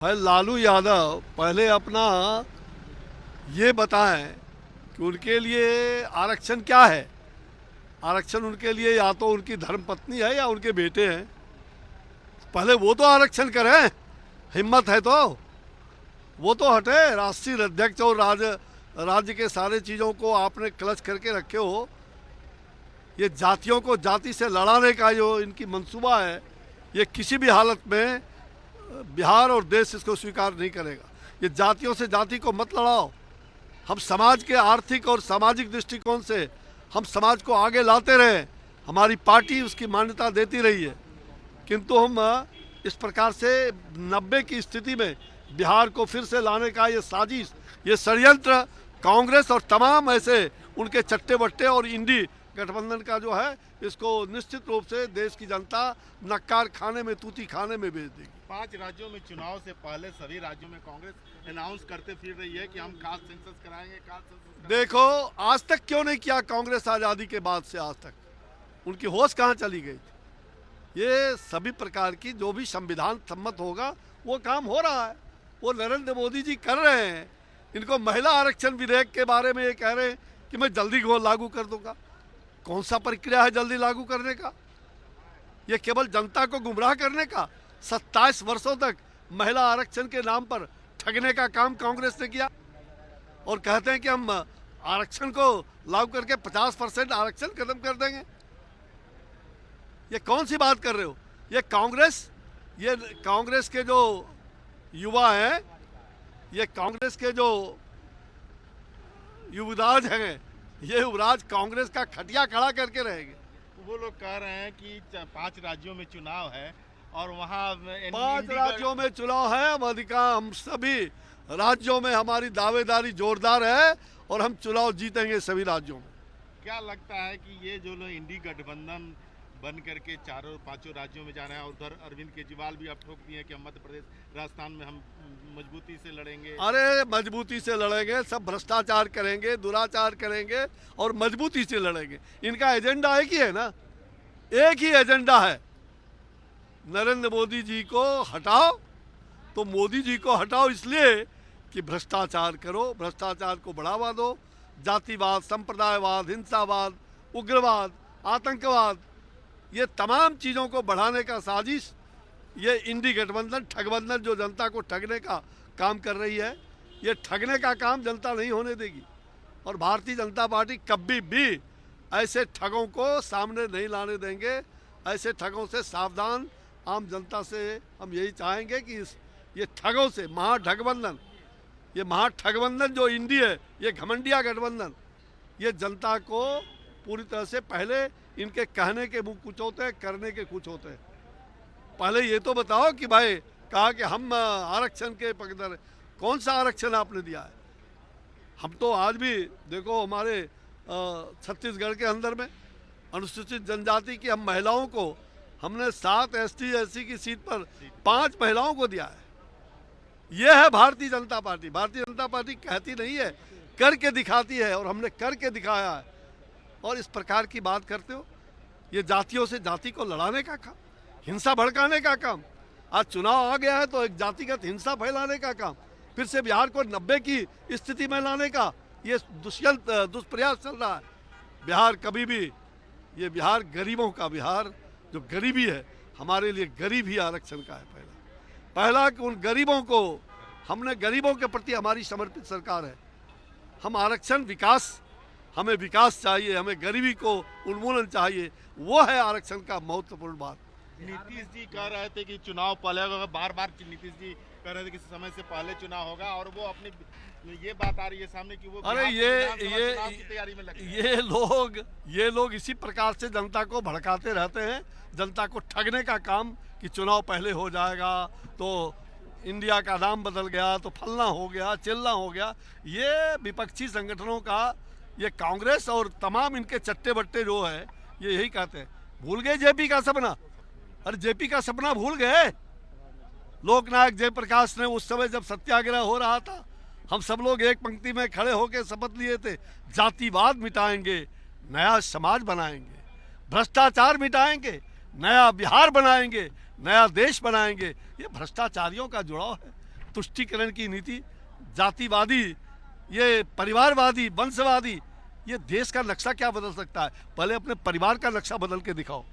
भाई लालू यादव पहले अपना ये बताएं कि उनके लिए आरक्षण क्या है। आरक्षण उनके लिए या तो उनकी धर्मपत्नी है या उनके बेटे हैं। पहले वो तो आरक्षण करें, हिम्मत है तो वो तो हटे। राष्ट्रीय अध्यक्ष और राज्य के सारे चीज़ों को आपने क्लच करके रखे हो। ये जातियों को जाति से लड़ाने का जो इनकी मंसूबा है, ये किसी भी हालत में बिहार और देश इसको स्वीकार नहीं करेगा। ये जातियों से जाति को मत लड़ाओ। हम समाज के आर्थिक और सामाजिक दृष्टिकोण से हम समाज को आगे लाते रहे, हमारी पार्टी उसकी मान्यता देती रही है। किंतु हम इस प्रकार से 90 की स्थिति में बिहार को फिर से लाने का ये साजिश, ये षड्यंत्र कांग्रेस और तमाम ऐसे उनके चट्टे बट्टे और इंडी गठबंधन का जो है, इसको निश्चित रूप से देश की जनता नक्कार खाने में, तूती खाने में भेज देगी। 5 राज्यों में चुनाव से पहले सभी राज्यों में कांग्रेस अनाउंस करते फिर रही है कि हम कास्ट सेंसस कराएंगे, कास्ट सेंसस कराएंगे। देखो आज तक क्यों नहीं किया कांग्रेस, आज़ादी के बाद से आज तक उनकी होश कहाँ चली गई थी। ये सभी प्रकार की जो भी संविधान सम्मत होगा वो काम हो रहा है, वो नरेंद्र मोदी जी कर रहे हैं। इनको महिला आरक्षण विधेयक के बारे में ये कह रहे हैं कि मैं जल्दी लागू कर दूंगा। कौन सा प्रक्रिया है जल्दी लागू करने का? ये केवल जनता को गुमराह करने का। 27 वर्षों तक महिला आरक्षण के नाम पर ठगने का काम कांग्रेस ने किया और कहते हैं कि हम आरक्षण को लागू करके 50% आरक्षण खत्म कर देंगे। ये कौन सी बात कर रहे हो? ये कांग्रेस के जो युवा हैं, ये कांग्रेस के जो युवराज हैं, ये युवराज कांग्रेस का खटिया खड़ा करके रहेंगे। वो लोग कह रहे हैं कि 5 राज्यों में चुनाव है और वहाँ 5 राज्यों में चुनाव है। हम सभी राज्यों में हमारी दावेदारी जोरदार है और हम चुनाव जीतेंगे सभी राज्यों में। क्या लगता है कि ये जो लोग इंडी गठबंधन बन करके 4-5 राज्यों में जा रहे हैं, और उधर अरविंद केजरीवाल भी अब ठोक दिए हैं कि हम मध्य प्रदेश, राजस्थान में हम मजबूती से लड़ेंगे। अरे मजबूती से लड़ेंगे, सब भ्रष्टाचार करेंगे, दुराचार करेंगे और मजबूती से लड़ेंगे। इनका एजेंडा एक ही है ना, एक ही एजेंडा है, नरेंद्र मोदी जी को हटाओ। तो मोदी जी को हटाओ इसलिए कि भ्रष्टाचार करो, भ्रष्टाचार को बढ़ावा दो, जातिवाद, संप्रदायवाद, हिंसावाद, उग्रवाद, आतंकवाद, ये तमाम चीज़ों को बढ़ाने का साजिश ये इंडी गठबंधन, ठगबंधन जो जनता को ठगने का काम कर रही है, ये ठगने का काम जनता नहीं होने देगी। और भारतीय जनता पार्टी कभी भी ऐसे ठगों को सामने नहीं लाने देंगे। ऐसे ठगों से सावधान आम जनता से हम यही चाहेंगे कि ये ठगों से, ये महाठगबंधन जो इंडी है, ये घमंडिया गठबंधन, ये जनता को पूरी तरह से, पहले इनके कहने के मुँह कुछ होते हैं, करने के कुछ होते हैं। पहले ये तो बताओ कि भाई कहा कि हम आरक्षण के पक्षधर, कौन सा आरक्षण आपने दिया है? हम तो आज भी देखो हमारे छत्तीसगढ़ के अंदर में अनुसूचित जनजाति की हम महिलाओं को हमने 7 ST SC की सीट पर 5 महिलाओं को दिया है। ये है भारतीय जनता पार्टी। भारतीय जनता पार्टी कहती नहीं है, करके दिखाती है, और हमने करके दिखाया है। और इस प्रकार की बात करते हो, ये जातियों से जाति को लड़ाने का काम, हिंसा भड़काने का काम। आज चुनाव आ गया है तो एक जातिगत हिंसा फैलाने का काम, फिर से बिहार को 90 की स्थिति में लाने का ये दुष्प्रयास चल रहा है। बिहार कभी भी, ये बिहार गरीबों का बिहार, जो गरीबी है, हमारे लिए गरीब ही आरक्षण का है। पहला कि उन गरीबों को, हमने गरीबों के प्रति हमारी समर्पित सरकार है। हम आरक्षण, विकास, हमें विकास चाहिए, हमें गरीबी को उन्मूलन चाहिए, वो है आरक्षण का महत्वपूर्ण बात। नीतीश जी कह रहे थे कि चुनाव पहले होगा, बार नीतीश जी कह रहे थे कि समय से पहले चुनाव होगा, और वो अपनी ये बात आ रही है सामने कि वो अरे की तैयारी में लगे। ये लोग इसी प्रकार से जनता को भड़काते रहते हैं, जनता को ठगने का काम कि चुनाव पहले हो जाएगा तो इंडिया का नाम बदल गया, तो फलना हो गया, चिल्ला हो गया। ये विपक्षी संगठनों का, ये कांग्रेस और तमाम इनके चट्टे बट्टे जो है, ये यही कहते हैं। भूल गए जेपी का सपना? अरे जेपी का सपना भूल गए? लोकनायक जयप्रकाश ने उस समय जब सत्याग्रह हो रहा था, हम सब लोग एक पंक्ति में खड़े होकर शपथ लिए थे, जातिवाद मिटाएंगे, नया समाज बनाएंगे, भ्रष्टाचार मिटाएंगे, नया बिहार बनाएंगे, नया देश बनाएंगे। ये भ्रष्टाचारियों का जुड़ाव है। तुष्टीकरण की नीति, जातिवादी, ये परिवारवादी, वंशवादी, ये देश का नक्शा क्या बदल सकता है? पहले अपने परिवार का नक्शा बदल के दिखाओ।